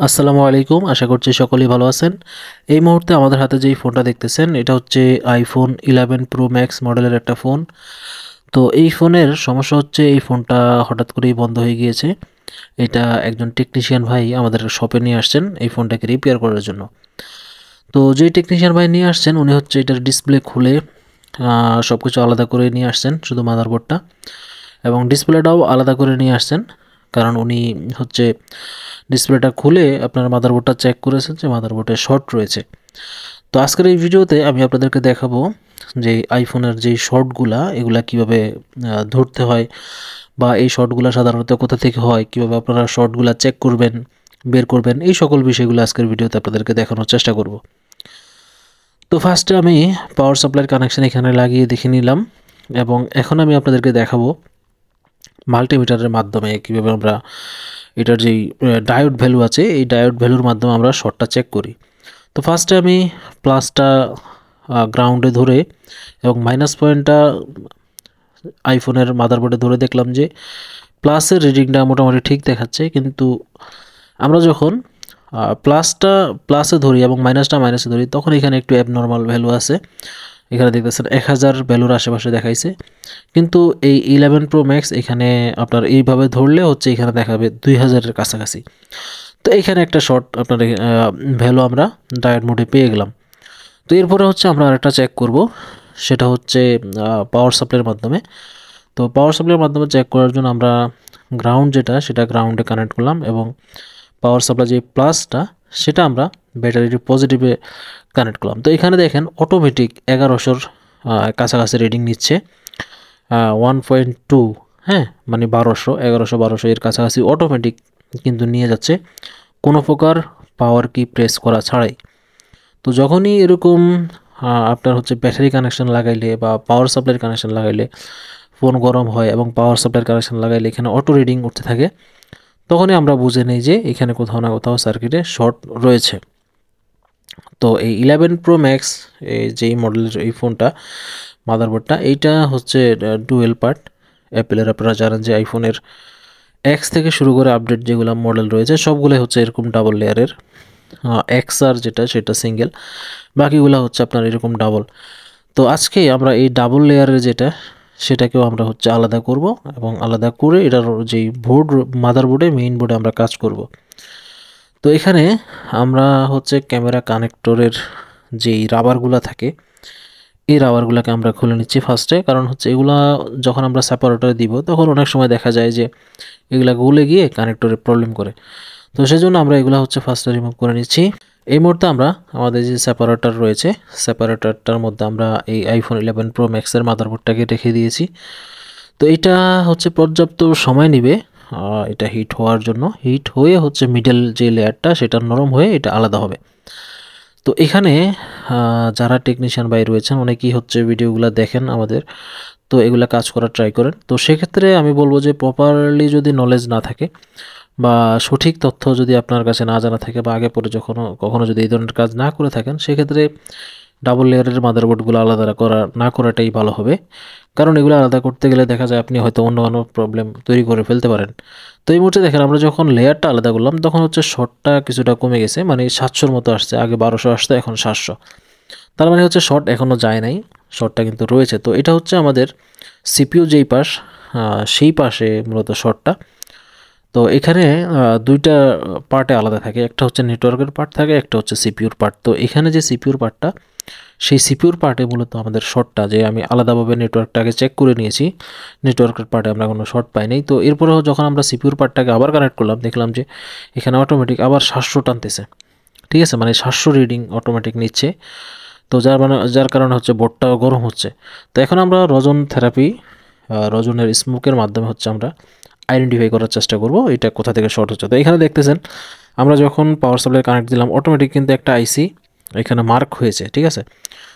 আসসালামু আলাইকুম, আশা করছি সকলেই ভালো আছেন। এই মুহূর্তে আমাদের হাতে যেই ফোনটা দেখতেছেন এটা হচ্ছে আইফোন 11 প্রো ম্যাক্স মডেলের একটা ফোন। তো এই ফোনের সমস্যা হচ্ছে এই ফোনটা হঠাৎ করেই বন্ধ হয়ে গিয়েছে। এটা একজন টেকনিশিয়ান ভাই আমাদের শপে নিয়ে আসছেন এই ফোনটাকে রিপেয়ার করার জন্য। তো যেই টেকনিশিয়ান ভাই নিয়ে আসছেন উনি হচ্ছে এটার ডিসপ্লে খুলে সব কিছু আলাদা করে নিয়ে আসছেন, শুধু মাদারবোর্ডটা এবং ডিসপ্লেটাও আলাদা করে নিয়ে আসছেন। কারণ উনি হচ্ছে ডিসপ্লেটা খুলে আপনার মাদারবোর্ডটা চেক করেছেন যে মাদারবোর্ডে শর্ট রয়েছে। তো আজকের এই ভিডিওতে আমি আপনাদেরকে দেখাবো যে আইফোনের যেই শর্টগুলা এগুলা কিভাবে ধরতে হয়, বা এই শর্টগুলা সাধারণত কোথা থেকে হয়, কিভাবে আপনারা শর্টগুলা চেক করবেন, বের করবেন, এই সকল বিষয়গুলো আজকের ভিডিওতে আপনাদেরকে দেখানোর চেষ্টা করব। তো ফার্স্টে আমি পাওয়ার সাপ্লাইয়ের কানেকশান এখানে লাগিয়ে দেখে নিলাম এবং এখন আমি আপনাদেরকে দেখাবো মাল্টিমিটারের মাধ্যমে কীভাবে আমরা এটার যেই ডায়োড ভ্যালু আছে এই ডায়োড ভ্যালুর মাধ্যমে আমরা শর্টটা চেক করি। তো ফার্স্টে আমি প্লাসটা গ্রাউন্ডে ধরে এবং মাইনাস পয়েন্টটা আইফোনের মাদারবোর্ডে ধরে দেখলাম যে প্লাসের রিডিংটা মোটামুটি ঠিক দেখাচ্ছে, কিন্তু আমরা যখন প্লাসটা প্লাসে ধরি এবং মাইনাসটা মাইনাসে ধরি তখন এখানে একটু অ্যাবনর্মাল ভ্যালু আছে। এখানে দেখতেছেন 1000 ভ্যালুর আশেপাশে দেখাইছে, কিন্তু এই 11 প্রো ম্যাক্স এখানে আপনার এইভাবে ধরলে হচ্ছে এখানে দেখাবে 2000-এর কাছাকাছি। তো এখানে একটা শর্ট আপনার ভ্যালু আমরা ডায়োড মোডে পেয়ে গেলাম। তো এরপরে হচ্ছে আমরা আরেকটা চেক করব, সেটা হচ্ছে পাওয়ার সাপ্লাইয়ের মাধ্যমে। তো পাওয়ার সাপ্লাইয়ের মাধ্যমে চেক করার জন্য আমরা গ্রাউন্ড যেটা সেটা গ্রাউন্ডে কানেক্ট করলাম এবং পাওয়ার সাপ্লাই যে প্লাসটা সেটা আমরা ব্যাটারির পজিটিভে কানেক্ট করলাম। তো এখানে দেখেন অটোমেটিক 1100-র কাছাকাছি রিডিং নিচ্ছে, 1.2, হ্যাঁ, মানে 1200, 1100-1200 এর কাছাকাছি অটোমেটিক কিন্তু নিয়ে যাচ্ছে কোনো প্রকার পাওয়ার কি প্রেস করা ছাড়াই। তো যখনই এরকম আপনার হচ্ছে ব্যাটারি কানেকশন লাগাইলে বা পাওয়ার সাপ্লাইয়ের কানেকশন লাগাইলে ফোন গরম হয় এবং পাওয়ার সাপ্লাইয়ের কানেকশন লাগাইলে এখানে অটো রিডিং উঠতে থাকে, তখনই আমরা বুঝে নিই যে এখানে কোথাও না কোথাও সার্কিটে শর্ট রয়েছে। তো এই 11 প্রো ম্যাক্স এই যেই মডেলের এই ফোনটা মাদারবোর্ডটা এইটা হচ্ছে ডুয়েল পার্ট অ্যাপেলের। আপনারা জানেন যে আইফোনের এক্স থেকে শুরু করে আপডেট যেগুলো মডেল রয়েছে সবগুলোই হচ্ছে এরকম ডাবল লেয়ারের। এক্স আর যেটা সেটা সিঙ্গেল, বাকিগুলো হচ্ছে আপনার এরকম ডাবল। তো আজকে আমরা এই ডাবল লেয়ারের যেটা সেটাকেও আমরা হচ্ছে আলাদা করব এবং আলাদা করে এটার যেই বোর্ড মাদারবোর্ডে মেইন বোর্ডে আমরা কাজ করব। তো এখানে আমরা হচ্ছে ক্যামেরা কানেক্টরের যেই রাবারগুলো থাকে এই রাবারগুলোকে আমরা খুলে নিচ্ছি ফার্স্টে, কারণ হচ্ছে এগুলা যখন আমরা সেপারেটরে দিব তখন অনেক সময় দেখা যায় যে এগুলা গলে গিয়ে কানেক্টরে প্রবলেম করে। তো সেজন্য আমরা এগুলা হচ্ছে ফার্স্টে রিমুভ করে নিচ্ছি। এই মুহূর্তে আমরা আমাদের যে সেপারেটর রয়েছে সেপারেটরটার মধ্যে আমরা এই আইফোন 11 প্রো ম্যাক্সের মাদারবোর্ডটাকে রেখে দিয়েছি। তো এটা হচ্ছে পর্যাপ্ত সময় নেবে এটা হিট হওয়ার জন্য। হিট হয়ে হচ্ছে মিডল যে লেয়ারটা সেটা নরম হয়ে এটা আলাদা হবে। তো এখানে যারা টেকনিশিয়ান ভাই রয়েছেন অনেকেই হচ্ছে ভিডিওগুলো দেখেন আমাদের, তো এগুলা কাজ করার ট্রাই করেন। তো সেক্ষেত্রে আমি বলবো যে প্রপারলি যদি নলেজ না থাকে বা সঠিক তথ্য যদি আপনার কাছে না জানা থাকে বা আগে পরে কখনো যদি এই ধরনের কাজ না করে থাকেন, সেক্ষেত্রে ডাবল লেয়ারের মাদারবোর্ডগুলো আলাদা না করাটাই ভালো হবে। কারণ এগুলো আলাদা করতে গেলে দেখা যায় আপনি হয়তো অন্য কোনো প্রবলেম তৈরি করে ফেলতে পারেন। তো এই মুহূর্তে দেখেন আমরা যখন লেয়ারটা আলাদা করলাম তখন হচ্ছে শর্টটা কিছুটা কমে গেছে, মানে 700-র মতো আসছে, আগে 1200 আসতো এখন 700। তার মানে হচ্ছে শর্ট এখনও যায় নাই, শর্টটা কিন্তু রয়েছে। তো এটা হচ্ছে আমাদের সিপিইউ যেই পাশ সেই পাশে মূলত শর্টটা। তো এখানে দুইটা পার্টে আলাদা থাকে, একটা হচ্ছে নেটওয়ার্কের পার্ট থাকে, একটা হচ্ছে সিপিইউর পার্ট। তো এখানে যে সিপিইউর পার্টটা সেই সিপিইউর পার্টে মূলত আমাদের শর্টটা, যে আমি আলাদাভাবে নেটওয়ার্কটাকে চেক করে নিয়েছি, নেটওয়ার্কের পার্টে আমরা কোনো শর্ট পাই নাই। তো এরপরেও যখন আমরা সিপিইউর পার্টটাকে আবার কানেক্ট করলাম দেখলাম যে এখানে অটোমেটিক আবার 700 টানতেছে, ঠিক আছে, মানে 700 রিডিং অটোমেটিক নিচ্ছে। তো যার কারণে হচ্ছে বোর্ডটাও গরম হচ্ছে। তো এখন আমরা রজনের স্মোকের মাধ্যমে হচ্ছে আমরা আইডেন্টিফাই করার চেষ্টা করব এটা কোথা থেকে শর্ট হচ্ছে। তো এখানে দেখতেছেন আমরা যখন পাওয়ার সাপ্লাই কানেক্ট দিলাম অটোমেটিক কিন্তু একটা আইসি এখানে মার্ক হয়েছে, ঠিক আছে।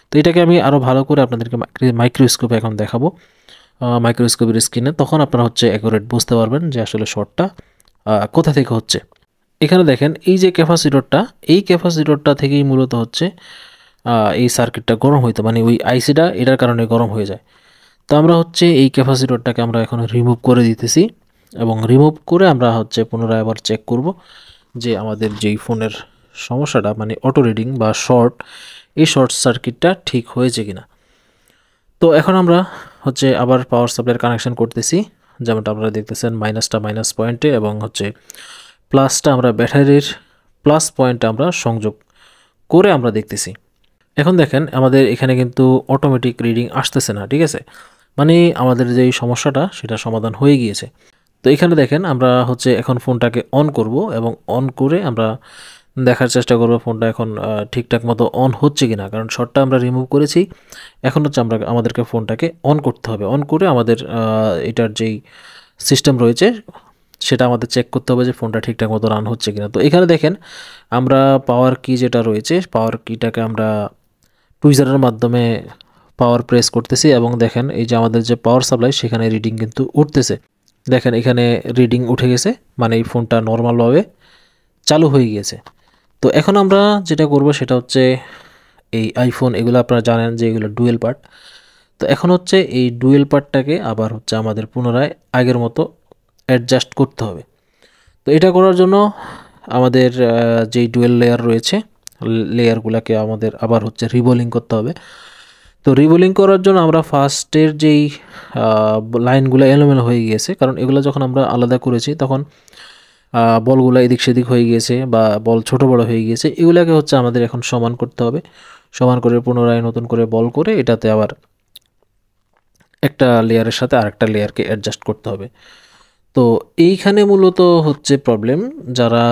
তো এটাকে আমি আরও ভালো করে আপনাদেরকে মাইক্রোস্কোপে এখন দেখাবো, মাইক্রোস্কোপের স্ক্রিনে, তখন আপনারা হচ্ছে অ্যাকুরেট বুঝতে পারবেন যে আসলে শর্টটা কোথা থেকে হচ্ছে। এখানে দেখেন এই যে ক্যাপাসিটরটা, এই ক্যাপাসিটরটা থেকেই মূলত হচ্ছে এই সার্কিটটা গরম হইতো, মানে ওই আইসিটা এটার কারণে গরম হয়ে যায়। তো আমরা হচ্ছে এই ক্যাপাসিটরটাকে আমরা এখন রিমুভ করে দিতেছি এবং রিমুভ করে আমরা হচ্ছে পুনরায় আবার চেক করব যে আমাদের যেই ফোনের সমস্যাটা মানে অটো রিডিং বা শর্ট, এই শর্ট সার্কিটটা ঠিক হয়েছে কিনা। তো এখন আমরা হচ্ছে আবার পাওয়ার সাপ্লাইয়ের কানেকশন করতেছি, যেমনটা আপনারা দেখতেছেন মাইনাসটা মাইনাস পয়েন্টে এবং হচ্ছে প্লাসটা আমরা ব্যাটারির প্লাস পয়েন্টে আমরা সংযোগ করে আমরা দেখতেছি। এখন দেখেন আমাদের এখানে কিন্তু অটোমেটিক রিডিং আসতেছে না, ঠিক আছে, মানে আমাদের যেই সমস্যাটা সেটা সমাধান হয়ে গিয়েছে। তো এখানে দেখেন আমরা হচ্ছে এখন ফোনটাকে অন করব এবং অন করে আমরা দেখার চেষ্টা করব ফোনটা এখন ঠিকঠাক মতো অন হচ্ছে কিনা, কারণ শর্টটা আমরা রিমুভ করেছি। এখন হচ্ছে আমাদেরকে ফোনটাকে অন করতে হবে, অন করে আমাদের এটার যেই সিস্টেম রয়েছে সেটা আমাদের চেক করতে হবে যে ফোনটা ঠিকঠাক মতো রান হচ্ছে কিনা। তো এখানে দেখেন আমরা পাওয়ার কি যেটা রয়েছে, পাওয়ার কিটাকে আমরা টুইজারের মাধ্যমে পাওয়ার প্রেস করতেছি এবং দেখেন এই যে আমাদের যে পাওয়ার সাপ্লাই সেখানে রিডিং কিন্তু উঠতেছে। দেখেন এখানে রিডিং উঠে গেছে, মানে এই ফোনটা নর্মালভাবে চালু হয়ে গিয়েছে। তো এখন আমরা যেটা করব সেটা হচ্ছে এই আইফোন এগুলো আপনারা জানেন যে এগুলো ডুয়েল পার্ট। তো এখন হচ্ছে এই ডুয়েল পার্টটাকে আবার হচ্ছে আমাদের পুনরায় আগের মতো অ্যাডজাস্ট করতে হবে। তো এটা করার জন্য আমাদের যেই ডুয়েল লেয়ার রয়েছে লেয়ারগুলোকে আমাদের আবার হচ্ছে রিবোলিং করতে হবে। তো রিবোলিং করার জন্য আমরা ফার্স্টের যেই লাইনগুলো এলোমেলো হয়ে গিয়েছে, কারণ এগুলো যখন আমরা আলাদা করেছি তখন বলগুলো এদিক সেদিক হয়ে গিয়েছে বা বল ছোট বড় হয়ে গিয়েছে, এগুলোকে হচ্ছে আমাদের এখন সমান করতে হবে। সমান করে পুনরায় নতুন করে বল করে এটাতে আবার একটা লেয়ারের সাথে আরেকটা লেয়ারকে অ্যাডজাস্ট করতে হবে। তো এইখানে মূলত হচ্ছে প্রবলেম, যারা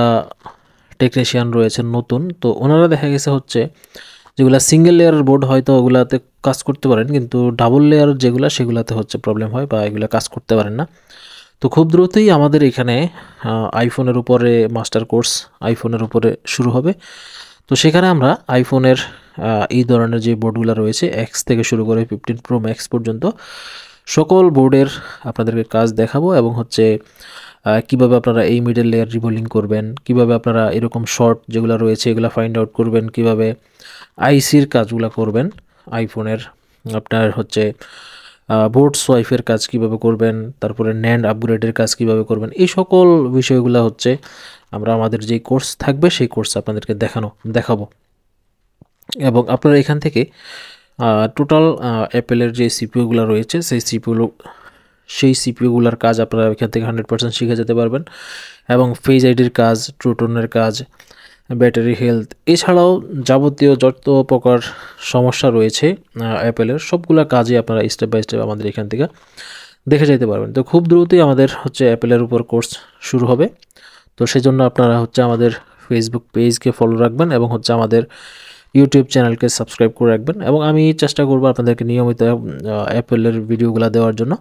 টেকনিশিয়ান রয়েছেন নতুন, তো ওনারা দেখা গেছে হচ্ছে যেগুলো সিঙ্গেল লেয়ারের বোর্ড হয়তো ওগুলাতে কাজ করতে পারেন, কিন্তু ডাবল লেয়ার যেগুলো সেগুলোতে হচ্ছে প্রবলেম হয় বা এগুলো কাজ করতে পারেন না। তো খুব দ্রুতই আমাদের এখানে আইফোনের উপরে মাস্টার কোর্স আইফোনের উপরে শুরু হবে। তো সেখানে আমরা আইফোনের এই ধরনের যে বোর্ডগুলো রয়েছে এক্স থেকে শুরু করে 15 প্রো ম্যাক্স পর্যন্ত সকল বোর্ডের আপনাদেরকে কাজ দেখাবো এবং হচ্ছে কিভাবে আপনারা এই মিডল লেয়ার রিবোলিং করবেন, কিভাবে আপনারা এরকম শর্ট যেগুলো রয়েছে এগুলো ফাইন্ড আউট করবেন, কিভাবে আইসির কাজগুলো করবেন, আইফোনের আপনার হচ্ছে বোর্ড সোয়াইফের কাজ কিভাবে করবেন, তারপরে ন্যান্ড আপগ্রেডের কাজ কিভাবে করবেন, এই সকল বিষয়গুলো হচ্ছে আমরা আমাদের যেই কোর্স থাকবে সেই কোর্স আপনাদেরকে দেখাবো। এবং আপনারা এখান থেকে টোটাল অ্যাপেলের যে সিপিইউগুলো রয়েছে সেই সিপিইউগুলোর কাজ আপনারা এখান থেকে 100% শিখে যেতে পারবেন। এবং ফেজ আইডির কাজ, ট্রুটোনের কাজ, ব্যাটারি হেলথ, এছাড়াও যাবতীয় যত প্রকার সমস্যা রয়েছে অ্যাপেলের সবগুলো কাজই আপনারা স্টেপ বাই স্টেপ আমাদের এখান থেকে দেখে যেতে পারবেন। তো খুব দ্রুতই আমাদের হচ্ছে অ্যাপেলের উপর কোর্স শুরু হবে। তো সেজন্য আপনারা হচ্ছে আমাদের ফেসবুক পেজকে ফলো রাখবেন এবং হচ্ছে আমাদের ইউটিউব চ্যানেলকে সাবস্ক্রাইব করে রাখবেন, এবং আমি চেষ্টা করব আপনাদেরকে নিয়মিত অ্যাপেলের ভিডিওগুলো দেওয়ার জন্য।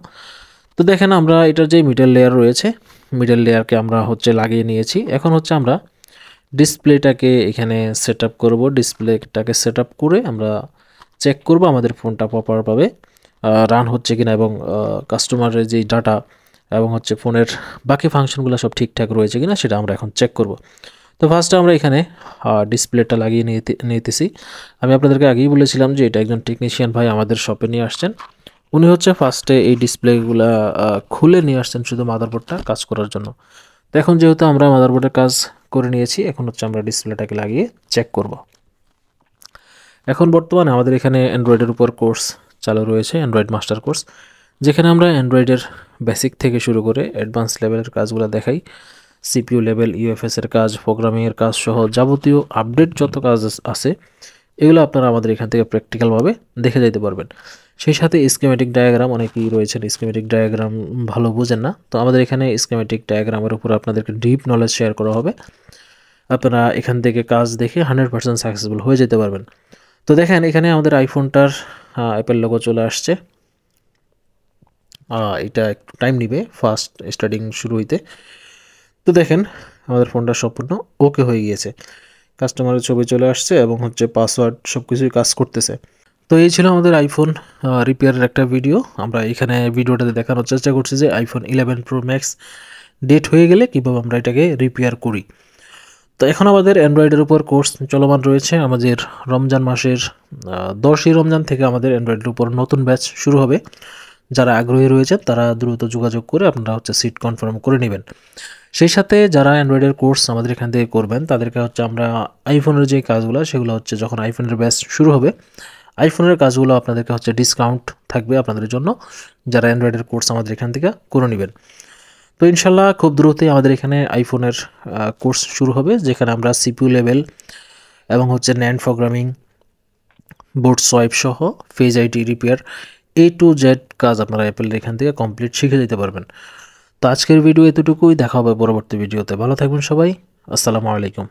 তো দেখেন আমরা এটার যে মিডল লেয়ার রয়েছে, মিডল লেয়ারকে আমরা হচ্ছে লাগিয়ে নিয়েছি। এখন হচ্ছে আমরা ডিসপ্লেটাকে এখানে সেট আপ করবো। ডিসপ্লেটাকে সেট আপ করে আমরা চেক করব আমাদের ফোনটা প্রপারভাবে রান হচ্ছে কিনা এবং কাস্টমারের যেই ডাটা এবং হচ্ছে ফোনের বাকি ফাংশনগুলো সব ঠিকঠাক রয়েছে কিনা সেটা আমরা এখন চেক করব। তো ফার্স্টে আমরা এখানে ডিসপ্লেটা লাগিয়ে নিতেছি। আমি আপনাদেরকে আগেই বলেছিলাম যে এটা একজন টেকনিশিয়ান ভাই আমাদের শপে নিয়ে আসছেন। উনি হচ্ছে ফার্স্টে এই ডিসপ্লেগুলো খুলে নিয়ে আসছেন শুধু মাদারবোর্ডটা কাজ করার জন্য। তো এখন যেহেতু আমরা মাদারবোর্ডের কাজ করে নিয়েছি, এখন হচ্ছে আমরা ডিসপ্লেটাকে লাগিয়ে চেক করব। এখন বর্তমানে আমাদের এখানে অ্যান্ড্রয়েডের উপর কোর্স চালু রয়েছে, অ্যান্ড্রয়েড মাস্টার কোর্স, যেখানে আমরা অ্যান্ড্রয়েডের বেসিক থেকে শুরু করে অ্যাডভান্স লেভেলের কাজগুলো দেখাই। সিপিইউ লেভেল, ইউএফএসের কাজ, প্রোগ্রামিংয়ের কাজ সহ যাবতীয় আপডেট যত কাজ আছে এগুলো আপনারা আমাদের এখান থেকে প্র্যাকটিক্যালভাবে দেখে যেতে পারবেন। সেই সাথে স্কিমেটিক ডায়াগ্রাম, অনেকেই রয়েছেন স্কিমেটিক ডায়াগ্রাম ভালো বোঝেন না, তো আমাদের এখানে স্কিমেটিক ডায়াগ্রামের উপর আপনাদেরকে ডিপ নলেজ শেয়ার করা হবে। আপনারা এখান থেকে কাজ দেখে 100% সাকসেসফুল হয়ে যেতে পারবেন। তো দেখেন এখানে আমাদের আইফোনটার অ্যাপেল লোগো চলে আসছে। এটা একটু টাইম নিবে ফার্স্ট স্টার্টিং শুরু হইতে। তো দেখেন আমাদের ফোনটা সম্পূর্ণ ওকে হয়ে গিয়েছে, কাস্টমারের ছবি চলে আসছে এবং হচ্ছে পাসওয়ার্ড সব কিছুই কাজ করতেছে। তো এই ছিল আমাদের আইফোন রিপেয়ারের একটা ভিডিও। আমরা এখানে ভিডিওটাতে দেখানোর চেষ্টা করছি যে আইফোন 11 প্রো ম্যাক্স ডেট হয়ে গেলে কীভাবে আমরা এটাকে রিপেয়ার করি। তো এখন আমাদের অ্যান্ড্রয়েডের উপর কোর্স চলমান রয়েছে। আমাদের রমজান মাসের 10ই রমজান থেকে আমাদের অ্যান্ড্রয়েডের উপর নতুন ব্যাচ শুরু হবে, যারা আগ্রহী রয়েছেন তারা দ্রুত যোগাযোগ করে আপনারা হচ্ছে সিট কনফার্ম করে নেবেন। সেই সাথে যারা অ্যান্ড্রয়েডের কোর্স আমাদের এখান থেকে করবেন তাদেরকে হচ্ছে আমরা আইফোনের যে কাজগুলো সেগুলো হচ্ছে যখন আইফোনের ব্যাচ শুরু হবে আইফোনের কাজগুলো আপনাদেরকে হচ্ছে ডিসকাউন্ট থাকবে আপনাদের জন্য, যারা অ্যান্ড্রয়েডের কোর্স আমাদের এখান থেকে করে নেবেন। তো ইনশাল্লাহ খুব দ্রুতই আমাদের এখানে আইফোনের কোর্স শুরু হবে, যেখানে আমরা সিপিইউ লেভেল এবং হচ্ছে ন্যান্ড প্রোগ্রামিং, বোর্ড সোয়াইপ সহ phase ID repair A to Z কাজ আপনারা অ্যাপেলের এখান থেকে কমপ্লিট শিখে যেতে পারবেন। তো আজকের ভিডিও এতটুকুই, দেখা হবে পরবর্তী ভিডিওতে। ভালো থাকবেন সবাই, আসসালামু আলাইকুম।